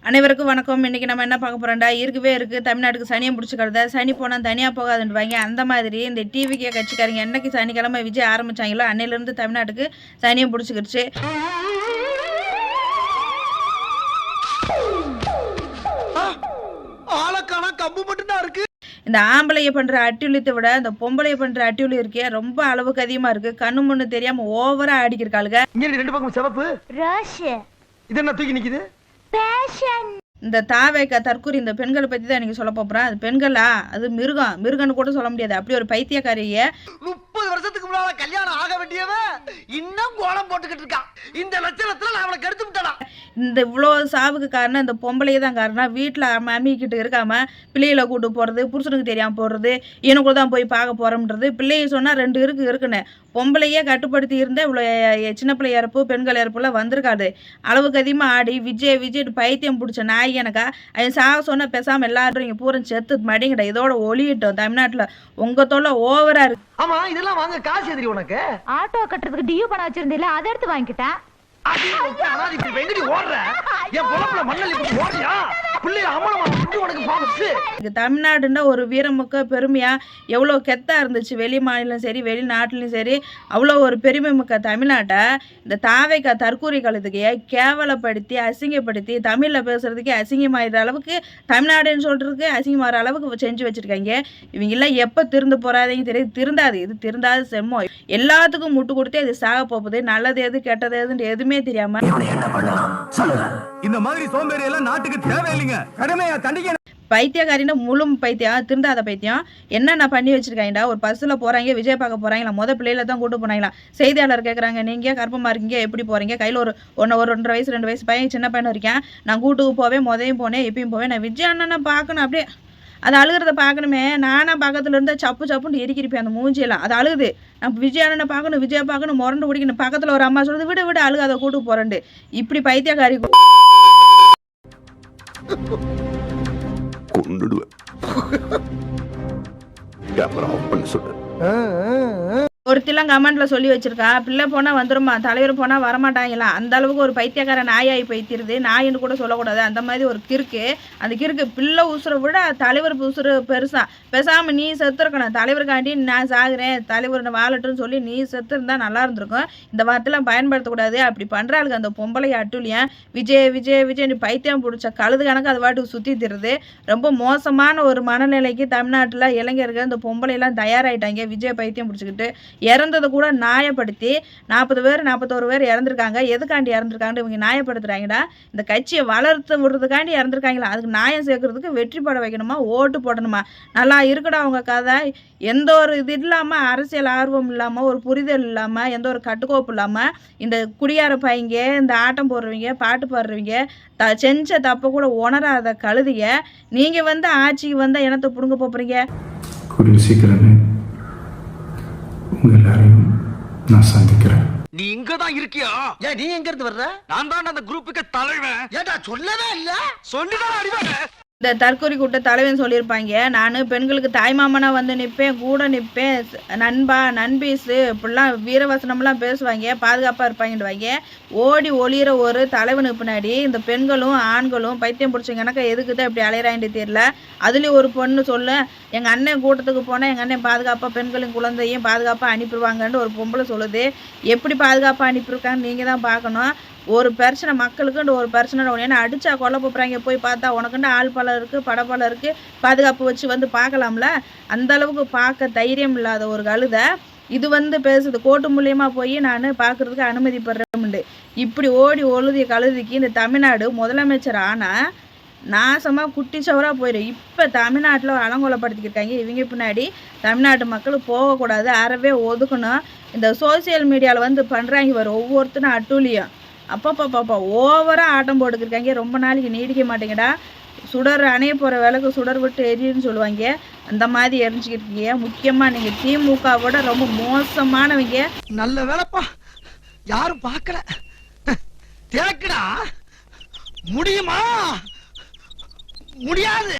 அனைவருக்கும் வணக்கம். இன்னைக்கு நம்ம என்ன பார்க்க போறோம்டா, இருக்கவே இருக்கு தமிழ்நாட்டுக்கு சனியை பிடிச்சிக்கிறத, சனி போனால் தனியாக போகாதுன்றாங்க. அந்த மாதிரி இந்த டிவிக்கே கட்சிக்காரங்க என்னைக்கு சனிக்கிழமை விஜய் ஆரம்பிச்சாங்களோ அன்னையிலேருந்து தமிழ்நாட்டுக்கு சனியை பிடிச்சிக்கிடுச்சு. இந்த ஆம்பளைய பண்ற அட்டியுலித்தை விட இந்த பொம்பளைய பண்ற அட்டியுலி இருக்கே ரொம்ப அளவுக்கு அதிகமா இருக்கு. கண்ணு முன்னு தெரியாம ஓவரா ஆடிக்கிருக்காளுங்க. ரெண்டு பக்கம் சிவப்பு இது என்ன தூக்கி நிக்குது. இந்த தாவேக்கா தற்கூரி இந்த பெண்களை பத்தி தான் எனக்கு சொல்ல போறேன். அது பெண்களா, அது மிருகன்னு கூட சொல்ல முடியாது. அப்படி ஒரு பைத்தியக்காரிய 30 வருஷத்துக்கு முன்னால கல்யாணம் ஆக வேண்டியவ இன்னும் கோலம் போட்டுக்கிட்டு இருக்கான். இந்த லட்சணத்துல நான் அவளை கெடுத்து விட்டேனா. இந்த இவ்வளோ சாவுக்கு காரணம் இந்த பொம்பளையே தான் காரணம். வீட்டில் அம்மிக்கிட்டு இருக்காம பிள்ளைகளை கூட்டு போகிறது, புருஷனுக்கு தெரியாமல் போடுறது, எனக்குள்ள தான் போய் பார்க்க போகிறோம்ன்றது. பிள்ளையை சொன்னால் 2 இருக்குன்னு பொம்பளையே கட்டுப்படுத்தி இருந்தால் இவ்வளோ சின்ன பிள்ளை இறப்பு பெண்கள் இறப்புலாம் வந்திருக்காது. அளவுக்கு அதிகமாக ஆடி விஜய் பைத்தியம் பிடிச்ச நாய் எனக்கா அவன் சாக சொன்னால் பேசாமல் எல்லாரும் இங்கே பூரா செத்து மடிங்கடா. இதோட ஒளியிட்டோம் தமிழ்நாட்டில். உங்கள் தொல்லை ஓவராக இருக்கு. ஆமா இதெல்லாம் வாங்க காசு எதிரி உனக்கு. ஆட்டோ கட்டுறதுக்கு டியூ பணம் வச்சிருந்தீல, அதை எடுத்து வாங்கிட்டேன். தமிழ்நாடுன்னா ஒரு வீரமுக்க பெருமையா எவ்வளோ கெத்தா இருந்துச்சு. வெளி மாநிலம் சரி வெளிநாட்டிலும் சரி அவ்வளோ ஒரு பெருமை மிக்க தமிழ்நாட்டை இந்த தாவேக்கா தற்கூரி காலத்துக்கு கேவலப்படுத்தி அசிங்கப்படுத்தி தமிழில் பேசுறதுக்கே அசிங்கமாயிற அளவுக்கு தமிழ்நாடுன்னு சொல்றதுக்கு அசிங்கமாகிற அளவுக்கு செஞ்சு வச்சிருக்காங்க. இவங்கெல்லாம் எப்போ திருந்து போறாதீங்க தெரியுது. திருந்தாது, இது திருந்தாது செம்மோ. எல்லாத்துக்கும் முட்டு கொடுத்து அது சாக போகுது. நல்லது எது கெட்டது எதுன்னு எதுவுமே தெரியாம இந்த மாதிரி சோம்பேறி எல்லாம் நாட்டுக்கு தேவையில்லைங்க. கடுமையா தண்டிக்க. பைத்தியக்காரின்னு முழு பைத்தியம், திருந்தாத பைத்தியம். என்னென்ன பண்ணி வச்சிருக்காங்கடா. ஒரு பஸ்ஸில் போகிறாங்க, விஜய் பார்க்க போகிறாங்களா, பிள்ளையில தான் கூட்டு போனாங்களா. செய்தியாளர் கேட்குறாங்க, நீங்கள் கர்ப்பமாக இருக்கீங்க, எப்படி போகிறீங்க, கையில் ஒரு 1.5 வயசு 2 வயசு பையன் சின்ன பையனும் இருக்கேன். நான் கூட்டுக்கு போவேன், போனேன், எப்பயும் போவேன். நான் விஜய் அண்ணனை பார்க்கணும். அப்படியே அது அழுகிறத பார்க்கணுமே. நானா பக்கத்துல இருந்தா சப்புன்னு எரிக்கிருப்பேன் அந்த மூஞ்சியெல்லாம். அது அழுகுது. நான் விஜய் அண்ணனை பார்க்கணும், விஜய் பார்க்கணும், முரண்டு பிடிக்கணும். பக்கத்தில் ஒரு அம்மா சொல்றது, விடு அழுகு, அதை கூட்டு போறேன்ட்டு. இப்படி பைத்தியக்காரி ஒருத்திலாம் கமெண்ட்ல சொல்லி வச்சிருக்கா, பிள்ளை போனா வந்துருமா, தலைவர் போனா வரமாட்டாங்களாம். அந்த அளவுக்கு ஒரு பைத்தியக்கார நாயாகி போய்த்திருது. நாயின்னு கூட சொல்லக்கூடாது, அந்த மாதிரி ஒரு கிறுக்கு. அந்த கிறுக்கு பிள்ளை உசுரை விட தலைவர் உசுறு பெருசா. பேசாம நீ செத்து இருக்கணும். தலைவருக்காண்டி நான் சாகுறேன், தலைவர் வாழட்டுன்னு சொல்லி நீ செத்து இருந்தா நல்லா இருந்திருக்கும். இந்த வார்த்தைலாம் பயன்படுத்தக்கூடாது. அப்படி பண்றாளுக்கு அந்த பொம்பளை அட்டுலியன். விஜய் பைத்தியம் பிடிச்ச கழுது கணக்கு அது வாட்டுக்கு சுத்தி திருது. ரொம்ப மோசமான ஒரு மனநிலைக்கு தமிழ்நாட்டில் இளைஞர்கள் இந்த பொம்பளையெல்லாம் தயாராகிட்டாங்க. விஜய் பைத்தியம் பிடிச்சிக்கிட்டு இறந்ததை கூட நியாயப்படுத்தி 40 பேர் 41 பேர் இறந்துருக்காங்க. எதுக்காண்டி இறந்துருக்காங்க இவங்க நியாயப்படுத்துறாங்கடா. இந்த கட்சியை வளர்த்து விடுறதுக்காண்டி இறந்துருக்காங்களா. அதுக்கு நியாயம் சேர்க்கறதுக்கு வெற்றி பட வைக்கணுமா, ஓட்டு போடணுமா. நல்லா இருக்கடா அவங்க கதை. எந்த ஒரு இது இல்லாமல், அரசியல் ஆர்வம் இல்லாமல், ஒரு புரிதல் இல்லாமல், எந்த ஒரு கட்டுக்கோப்பு இல்லாமல் இந்த குடியார பையங்க, இந்த ஆட்டம் போடுறவங்க, பாட்டு பாடுறவங்க, செஞ்ச தப்பை கூட உணராத கழுதிய நீங்கள் வந்து ஆட்சிக்கு வந்தால் இனத்தை பிடுங்க போகிறீங்க. சீக்கிரமே எல்லாரையும் நான் சந்திக்கிறேன். நீ இங்கதான் இருக்கியா? ஏன் நீ எங்க இருந்து வர்ற? நான் தான் அந்த குரூப்புக்கு தலைவன். ஏடா சொல்லவே இல்ல. சொல்லிதான் அறிவாங்க. இந்த தற்கொலை கூட்ட தலைவன் சொல்லியிருப்பாங்க, நான் பெண்களுக்கு தாய்மாமனா வந்து நிற்பேன், கூட நிற்பேன், நண்பா நண்பீஸு இப்படிலாம் வீரவசனம்லாம் பேசுவாங்க, பாதுகாப்பாக இருப்பாங்கன்னுவாங்க. ஓடி ஒளிகிற ஒரு தலைவனுக்கு பின்னாடி இந்த பெண்களும் ஆண்களும் பைத்தியம் பிடிச்சவங்க எனக்கு எதுக்கு தான் இப்படி அலையிறான்னு தெரியல. அதுலேயும் ஒரு பொண்ணு சொல்ல, எங்கள் அண்ணன் கூட்டத்துக்கு போனால் எங்கள் அண்ணன் பாதுகாப்பாக பெண்களின் குழந்தையும் பாதுகாப்பாக அனுப்பிடுவாங்கன்னு ஒரு பொம்பளை சொல்லுது. எப்படி பாதுகாப்பாக அனுப்பியிருக்காங்கன்னு நீங்கள் தான் பார்க்கணும். ஒரு பிரச்சனை மக்களுக்குன்னு ஒரு பிரச்சனை ஏன்னா அடிச்சா கொல்ல போகிறாங்க. போய் பார்த்தா உனக்குண்டு ஆள் பலம் இருக்குது, படப்பலம் இருக்குது, பாதுகாப்பு வச்சு வந்து பார்க்கலாம்ல. அந்த அளவுக்கு பார்க்க தைரியம் இல்லாத ஒரு கழுதை இது வந்து பேசுது. கோர்ட்டு மூலியமாக போய் நான் பார்க்குறதுக்கு அனுமதி பெறேன்ண்டு. இப்படி ஓடி ஒழுதிய கழுதிக்கு இந்த தமிழ்நாடு முதலமைச்சர் ஆனால் நாசமாக குட்டி சவராக போயிடும். இப்போ தமிழ்நாட்டில் ஒரு அலங்கோலப்படுத்திக்கிருக்காங்க. இவங்க பின்னாடி தமிழ்நாட்டு மக்கள் போகக்கூடாது, அறவே ஒதுக்கணும். இந்த சோசியல் மீடியாவில் வந்து பண்ணுறாங்க வரும் ஒவ்வொருத்தரும் அட்டூழியம். அப்பா ஓவராக ஆட்டம் போட்டுக்கிருக்காங்க. ரொம்ப நாளைக்கு நீடிக்க மாட்டேங்கடா. சுடர் அணைய போகிற வேலைக்கு சுடர் விட்டு எரியுன்னு சொல்லுவாங்க. அந்த மாதிரி எரிஞ்சுக்கிட்டு முக்கியமாக நீங்கள் திமுகவோட ரொம்ப மோசமானவங்க. நல்ல வேலைப்பா, யாரும் பார்க்கல. தேக்கடா முடியுமா? முடியாது.